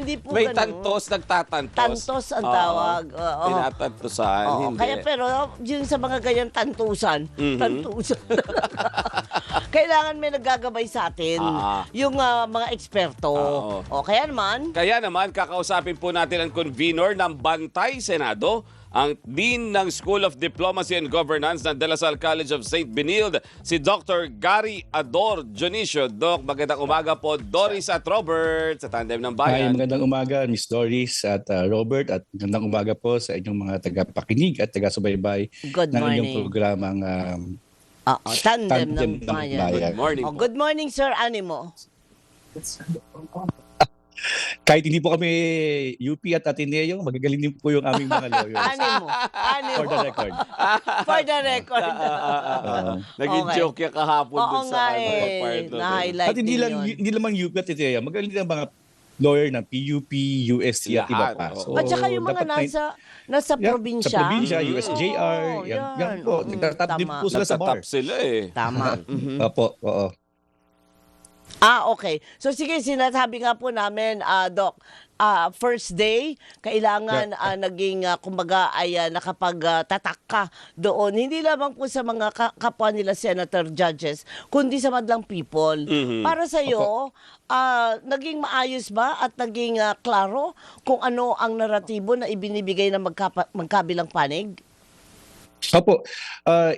Hindi po May ganun. tantos, nagtatantos. Tantos ang Oo. tawag. Oo. Tinatantosan, Oo, hindi. kaya pero yung sa mga ganyan tantusan, Mhm. tantusan. Kailangan may naggagabay sa atin, yung mga eksperto. Oo. O kaya naman, Kaya naman, kakausapin po natin ang convener ng Bantay Senado, ang Dean ng School of Diplomacy and Governance ng De La Salle College of St. Benilde, si Dr. Gary Ador Dionisio. Doc, magandang umaga po, Doris at Robert sa Tandem ng Hi, Bayan. magandang umaga Miss Doris at Robert at magandang umaga po sa inyong mga tagapakinig at taga-subaybay good ng inyong morning. programang Tandem ng Tandem ng Bayan. Bayan. Good morning Oh, po. good morning, Sir Animo. Kahit hindi po kami UP at Ateneo, magagaling din po yung aming mga lawyers. Animo. For the record. For the record. Naging Okay. joke yung kahapon Oo dun nga sa eh, na-highlight At hindi din lang, yun. hindi lamang UP at Ateneo, magaling din ang mga lawyer ng PUP, UST at iba Lahat, pa. oo. At saka yung mga dapat may- nasa Yeah, probinsya. Sa probinsya, USJR, Oo, yan po. Nagtatap din tama. po sila sa bar. Nagtatap sila eh. Tama. Opo, oo. Okay. So sige, sinasabi nga po namin, Doc, first day, kailangan naging, kumbaga, ay nakapag-tatak ka doon. Hindi lamang po sa mga kapwa nila senator, judges, kundi sa madlang people. Para sa iyo, naging maayos ba at naging klaro kung ano ang naratibo na ibinibigay ng magkabilang panig? Opo.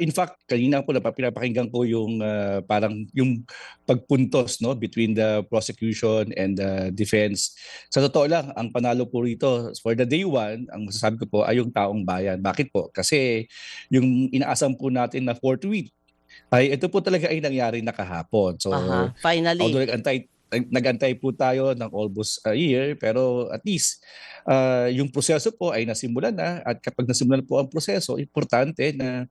In fact, kanina po pinapakinggan ko yung parang yung pagpuntos no between the prosecution and the defense. Sa totoo lang, ang panalo po rito for the day one, ang masasabi ko po ay yung taong bayan. Bakit po? Kasi yung inaasam po natin na forthwith ay ito po talaga ay nangyari na kahapon. So, Finally. although nag-antay po tayo ng almost a year, pero at least yung proseso po ay nasimulan na, at kapag nasimulan po ang proseso, importante na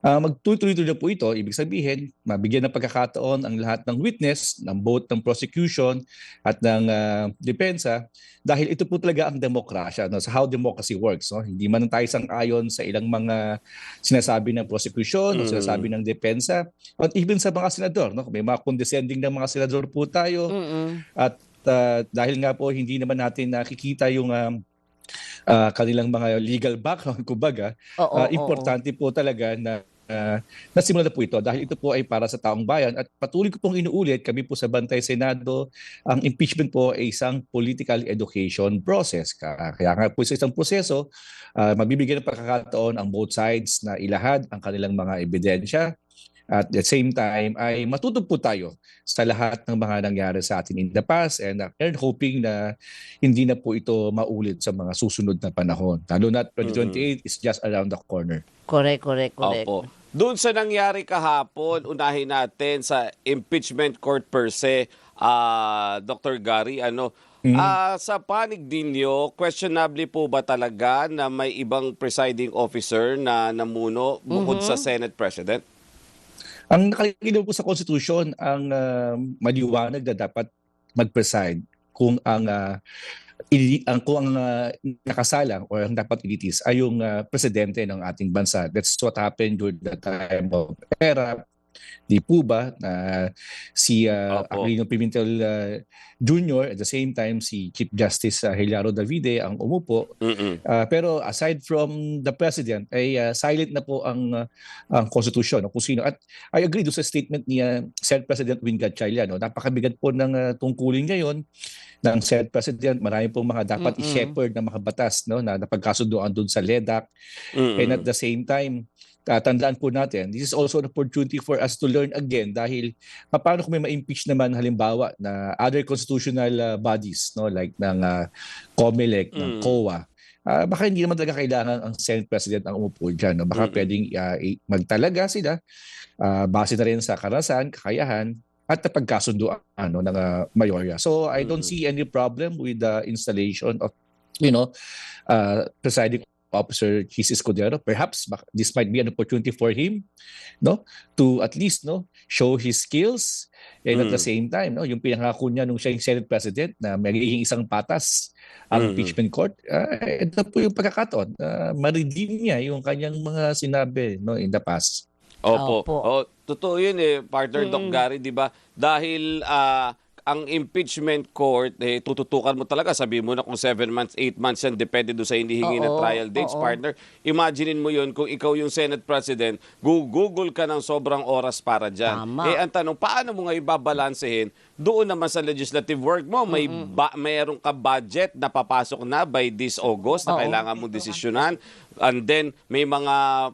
magtuloy-tuloy na po ito. Ibig sabihin, mabigyan ng pagkakataon ang lahat ng witness, ng both ng prosecution at ng depensa, dahil ito po talaga ang demokrasya, no? Sa how democracy works. No? Hindi man tayo sang-ayon sa ilang mga sinasabi ng prosecution o sinasabi ng depensa, at even sa mga senador. No? May mga condescending ng mga senador po tayo. At dahil nga po hindi naman natin nakikita yung kanilang mga legal background, kumbaga, importante po talaga na nasimula na po ito dahil ito po ay para sa taong bayan. At patuloy ko pong inuulit, kami po sa Bantay Senado, ang impeachment po ay isang political education process. Kaya nga po sa isang proseso, mabibigyan ng pagkakataon ang both sides na ilahad ang kanilang mga ebidensya. At the same time, ay matuto po tayo sa lahat ng mga nangyari sa atin in the past, and hoping na hindi na po ito maulit sa mga susunod na panahon. Lalo na 2028 is just around the corner. Correct. Opo. Doon sa nangyari kahapon, unahin natin sa impeachment court per se, Dr. Gary, sa panig ninyo, questionably po ba talaga na may ibang presiding officer na namuno bukod sa Senate President? Ang nakalagay po sa Constitution, ang maliwanag na dapat mag-preside kung ang nakasalang o ang dapat ilitis ay yung presidente ng ating bansa. That's what happened during the time of era. Di po ba na si Aquilino Pimentel Jr. at the same time si Chief Justice Hilario Davide ang umupo. Pero aside from the President ay silent na po ang Constitution kung sino. At I agree do sa statement ni Senate President Win Gatchalian. Napakabigat po ng tungkulin ngayon ng Senate President. Marami pong mga dapat i-shepherd na mga batas na napagkasunduan doon sa LEDAC. And at the same time, tandaan po natin, this is also an opportunity for us to learn again dahil paano kung may ma-impeach naman halimbawa na other constitutional bodies like ng COMELEC, ng COA. Baka hindi naman talaga kailangan ang Senate President ang umupo dyan. No? Baka pwedeng magtalaga sila base na rin sa karanasan, kakayahan at napagkasunduan ng mayorya. So I don't see any problem with the installation of presiding Officer Chis Escudero. Perhaps this might be an opportunity for him to at least show his skills, and at the same time yung pinangako niya nung siya yung Senate President na magiging isang patas ang impeachment court. Ito po yung pagkakataon ma-redeem niya yung kanyang mga sinabi in the past. Opo. Totoo yun partner Doc Gary, di ba? Dahil ang impeachment court, tututukan mo talaga, sabi mo na kung 7 months, 8 months yan, depende doon sa hinihingi na Oo, trial dates, oo. partner. Imaginein mo yun kung ikaw yung Senate President, Google ka ng sobrang oras para dyan. Tama. Ang tanong, paano mo nga ibabalansehin doon naman sa legislative work mo? Mayroon ka budget na papasok na by this August na Oo. kailangan mong desisyonan. And then, may mga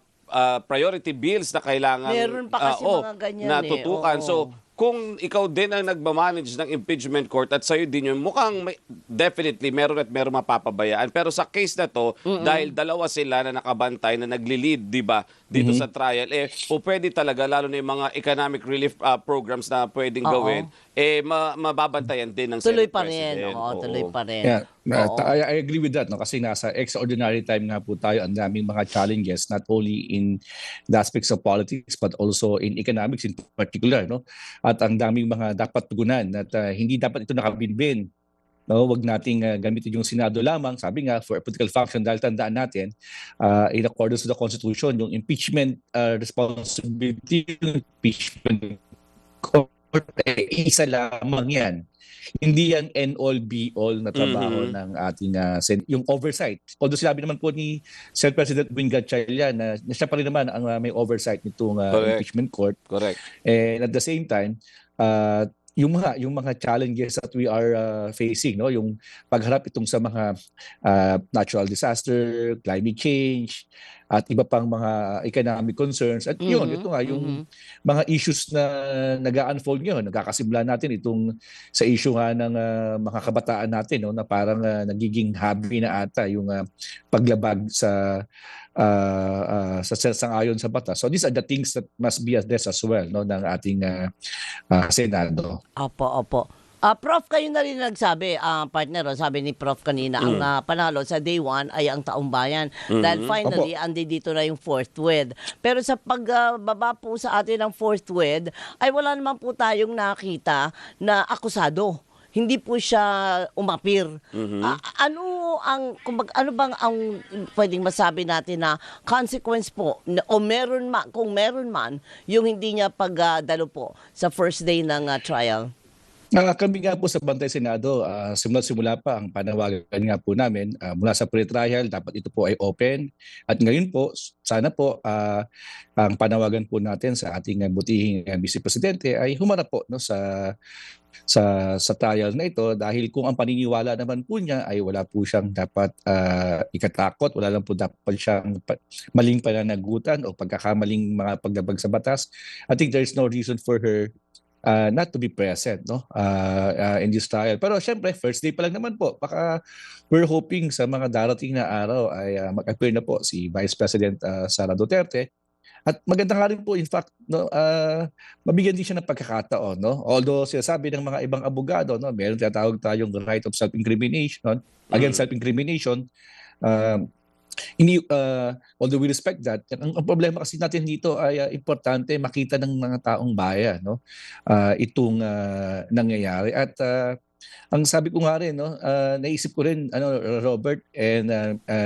priority bills na kailangan Meron pa kasi mga ganyan natutukan. Oo. So, kung ikaw din ang nagmamanage ng impeachment court at sa'yo din yun, mukhang definitely meron mapapabayaan. Pero sa case na to, dahil dalawa sila na nakabantay na nagli-lead, di ba, dito sa trial, pwede talaga, lalo na yung mga economic relief programs na pwedeng gawin, mababantayan din ng Tuloy Senate pa rin. President. Oo, tuloy pa rin. Yeah, Oo. I agree with that, no? Kasi nasa extraordinary time nga po tayo, ang daming mga challenges not only in the aspects of politics but also in economics in particular, no? At ang daming mga dapat tugunan at hindi dapat ito nakabinbin. No, wag nating gamitin yung Senado lamang, sabi nga, for a political function, dahil tandaan natin, in accordance to the Constitution, yung impeachment responsibility, yung impeachment court, isa lamang yan. Hindi yan end-all, be-all na trabaho ng ating yung oversight. Although sinabi naman po ni Senate President Wing Gatchalian na siya pa rin naman ang may oversight nitong impeachment court. Correct. And at the same time, yung mga challenges that we are facing, no, yung pagharap itong sa mga natural disaster, climate change, at iba pang mga economic concerns. At yun, ito nga yung mga issues na nag-unfold ngayon. Nagkakasimula natin itong sa issue nga ng mga kabataan natin, no, na parang nagiging hobby na ata yung paglabag sa sang-ayon sa batas. So these are the things that must be addressed as well, no, ng ating Senado. Opo. Prof, kayo na rin nagsabi, partner, sabi ni Prof kanina, ang panalo sa day 1 ay ang taong bayan. Dahil finally, andi dito na yung fourth with. Pero sa pagbaba po sa atin ng fourth with, ay wala naman po tayong nakita na akusado. Hindi po siya umapir. Ano bang ang pwedeng masabi natin na consequence po o kung meron man yung hindi niya pagdalo po sa first day ng trial? Kami nga po sa Bantay Senado, simula pa ang panawagan nga po namin mula sa pre-trial, dapat ito po ay open. At ngayon po, sana po ang panawagan po natin sa ating butihing Vice Presidente ay humarap po, no, sa trial na ito, dahil kung ang paniniwala naman po niya ay wala po siyang dapat ikatakot, wala lang po dapat siyang maling pananagutan o pagkakamaling mga paglabag sa batas, I think there is no reason for her not to be present, no, in this trial. Pero syempre, first day pa lang naman po. Baka we're hoping sa mga darating na araw ay mag-appear na po si Vice President Sara Duterte. At maganda nga rin po, in fact, no, mabigyan din siya ng pagkakataon, no? Although sinasabi ng mga ibang abogado, no, meron tinatawag tayong right of self-incrimination, against self-incrimination. Although we respect that, ang problema kasi natin dito ay importante makita ng mga taong bayan, no, itong nangyayari. At ang sabi ko nga rin, no, naisip ko rin, Robert and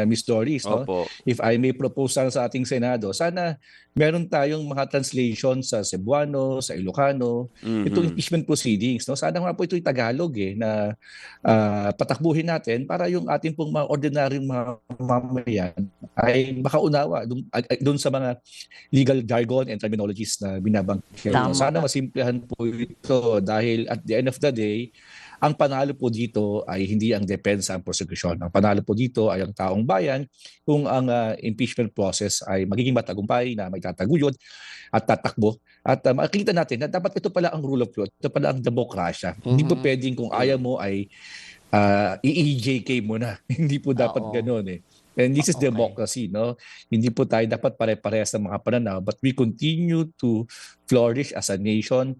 Miss Doris, no, Opo. if I may propose sa ating Senado, sana meron tayong mga translation sa Cebuano, sa Ilocano, itong impeachment proceedings, no. Sana nga po ito'y Tagalog na patakbuhin natin para yung ating pong mga ordinaryong mga mamayan ay makaunawa doon sa mga legal jargon and terminologies na binabanggit. Tama. Sana masimplehan po ito dahil at the end of the day, ang panalo po dito ay hindi ang depensa ang prosecution. Ang panalo po dito ay ang taong bayan kung ang impeachment process ay magiging matagumpay na may tataguyod at tatakbo. At makikita natin na dapat ito pala ang rule of law, ito pala ang demokrasya. Hindi po pwedeng kung ayaw mo ay i-EJK mo na. Hindi po dapat ganoon eh. And this is democracy, no? Hindi po tayo dapat pare-parehas ng mga pananaw, but we continue to flourish as a nation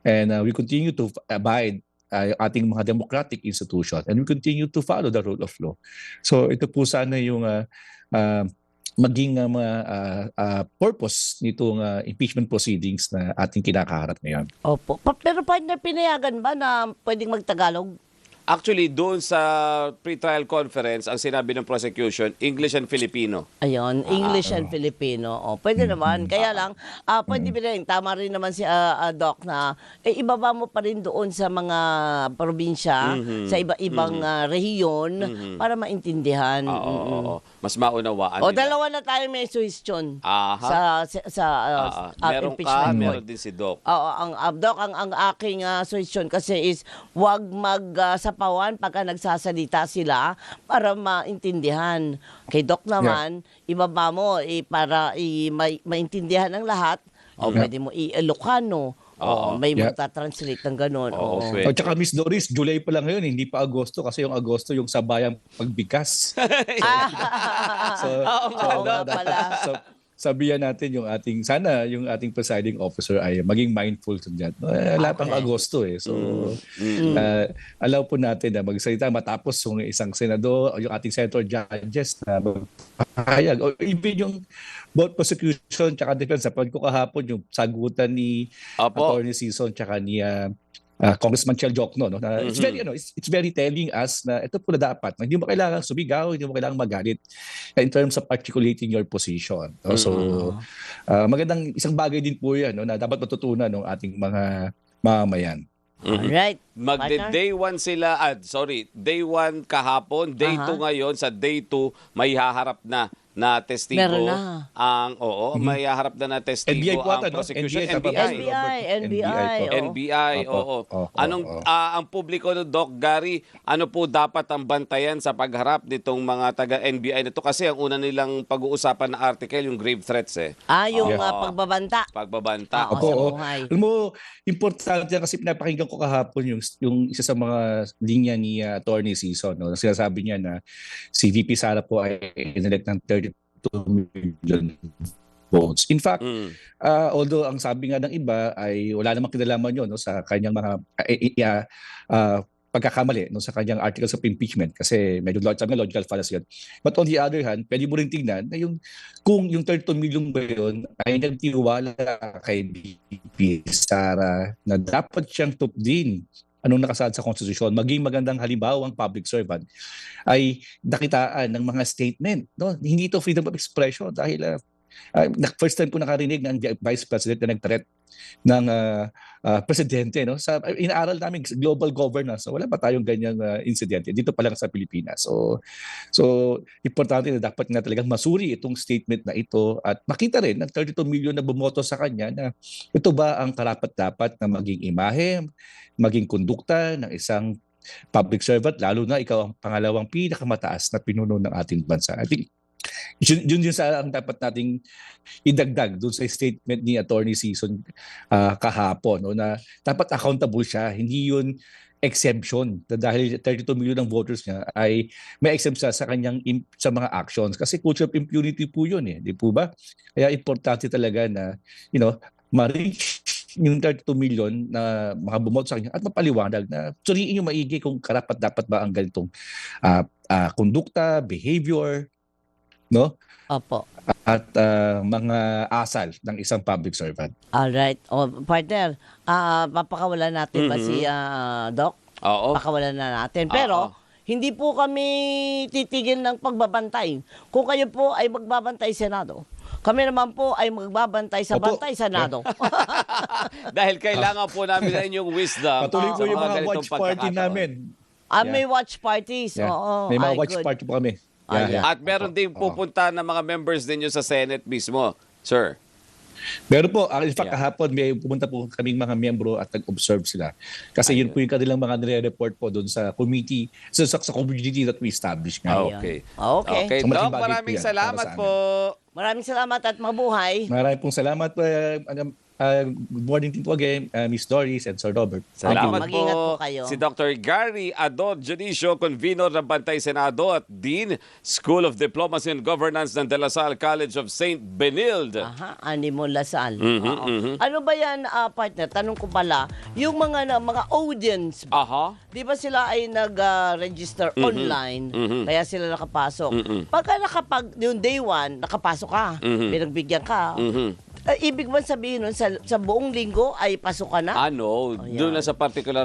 and we continue to abide ating mga democratic institution and we continue to follow the rule of law. So ito po sana yung maging purpose nitong impeachment proceedings na ating kinakaharap ngayon. Opo. Pero partner, pinayagan ba na pwedeng magtagalog? Actually, doon sa pre-trial conference, ang sinabi ng prosecution, English and Filipino. Ayun, English and Filipino. O, pwede naman. Kaya lang, pwede rin. Tama rin naman si Doc na ibaba mo pa rin doon sa mga probinsya, sa iba-ibang rehiyon para maintindihan. Oo. Mas maunawaan O, nila. dalawa na tayo may suggestion Aha. sa Meron ka, impeachment. meron din si Doc. Oo, Doc, ang aking suggestion kasi is wag magsapawan pagka nagsasalita sila para maintindihan. Kay Doc naman, ibaba mo para maintindihan ng lahat. O pwede mo i-Ilocano. O may magta-translate ng ganun. Oo, Oo. pwede. At saka Miss Doris, July pa lang ngayon, hindi pa Agosto kasi yung Agosto yung sabayang pagbigas. Oo nga pala. Sabihan natin yung ating presiding officer ay maging mindful diyan. Wala pang Agosto eh. So allow po natin na magsalita matapos yung isang senador o yung ating senator judges na magpahayag o even yung both prosecution tsaka defense. Sa kahapon yung sagutan ni Attorney Sison tsaka ni Congressman Chel Jokno, no? It's very it's very telling us na ito po na dapat. Hindi mo kailangan sumigaw, hindi mo kailangan magalit in terms of articulating your position. No? So magandang isang bagay din po 'yan, no, na dapat matutunan ng ating mga mamamayan. Alright. Day 1 sila, day 1 kahapon, day 2 ngayon, sa day 2 may haharap na testigo Meron na. may haharap na testigo NBI po ata, ang no? prosecution. NBI. Oo. Ang publiko ng Doc Gary, ano po dapat ang bantayan sa pagharap nitong mga taga-NBI na to? Kasi ang una nilang pag-uusapan na article, yung grave threats eh. Yung pagbabanta. Pagbabanta. Oo. Opo. sa buhay. Alam mo, importante yan kasi pinapakinggan ko kahapon yung isa sa mga linya ni Attorney Sison. No? Sinasabi niya na si VP Sara po ay inelect ng 32 million votes. In fact, although ang sabi nga ng iba ay wala namang kinalaman yun, no, sa kanyang mga pagkakamali, no, sa kanyang articles of impeachment kasi medyo logical fallacy yun. But on the other hand, pwede mo rin tingnan na kung yung 32 million ba yun ay nagtiwala kay VP Sara na dapat siyang tupdin anong nakasaad sa konstitusyon, maging magandang halimbawang public servant, ay nakitaan ng mga statement. No? Hindi ito freedom of expression dahil first time ko nakarinig ng Vice President na nag-threat ng presidente. No? Inaaral namin global governance. So, wala pa tayong ganyang insidente. Dito pa lang sa Pilipinas. So importante na dapat nga talagang masuri itong statement na ito at makita rin ng 32 million na bumoto sa kanya na ito ba ang karapat-dapat na maging imahe, maging kondukta ng isang public servant, lalo na ikaw ang pangalawang pinakamataas na pinuno ng ating bansa. I think yun sa ang dapat nating idagdag doon sa statement ni Attorney Sison kahapon, no, na dapat accountable siya, hindi yun exemption dahil 32 million ng voters niya ay may exempt sa kanyang sa mga actions kasi culture of impunity po yun di po ba? Kaya importante talaga na ma-reach yung 32 million na mga bumoto sa kanya at mapaliwanag na suriin yung maigi kung karapat-dapat ba ang ganitong kondukta, behavior, no? Opo. At mga asal ng isang public servant. Alright. Partner, papakawalan natin ba si Doc? Oo. Pakawalan na natin. Pero, hindi po kami titigil ng pagbabantay. Kung kayo po ay magbabantay Senado, kami naman po ay magbabantay sa Opo. bantay Senado. Dahil kailangan po namin na inyong wisdom. Patuloy po yung mga ganitong watch party pagkakataon. namin. May watch parties. Yeah. Oo. May mga Ay, watch good. party po kami. Ayan. At meron din pupunta ng mga members ninyo sa Senate mismo, sir. Meron po, in fact, kahapon may pumunta po kaming mga miyembro at nag-observe sila. Kasi yun po yung kanilang mga nire-report po doon sa committee, sa community that we established nga. Ayan. Okay. Okay. So, malaking Doc, bagay po maraming yan salamat para sa po. Maraming salamat at mabuhay. Maraming pong salamat po. Good morning din po again, Miss Doris and Sir Robert. Salamat Mag-ingat po po kayo. si Dr. Gary Ador Junicio, Convenor ng Bantay Senado at Dean, School of Diplomacy and Governance ng De La Salle College of St. Benilde. Animo Lasal. Oo. Ano ba yan, partner? Tanong ko pala, yung mga audience, di ba sila ay nag-register online, kaya sila nakapasok. Pagka yung day 1, nakapasok ka, pinagbigyan ka, ibig ba sabihin nun, sa buong linggo ay pasok ka na? Doon na sa particular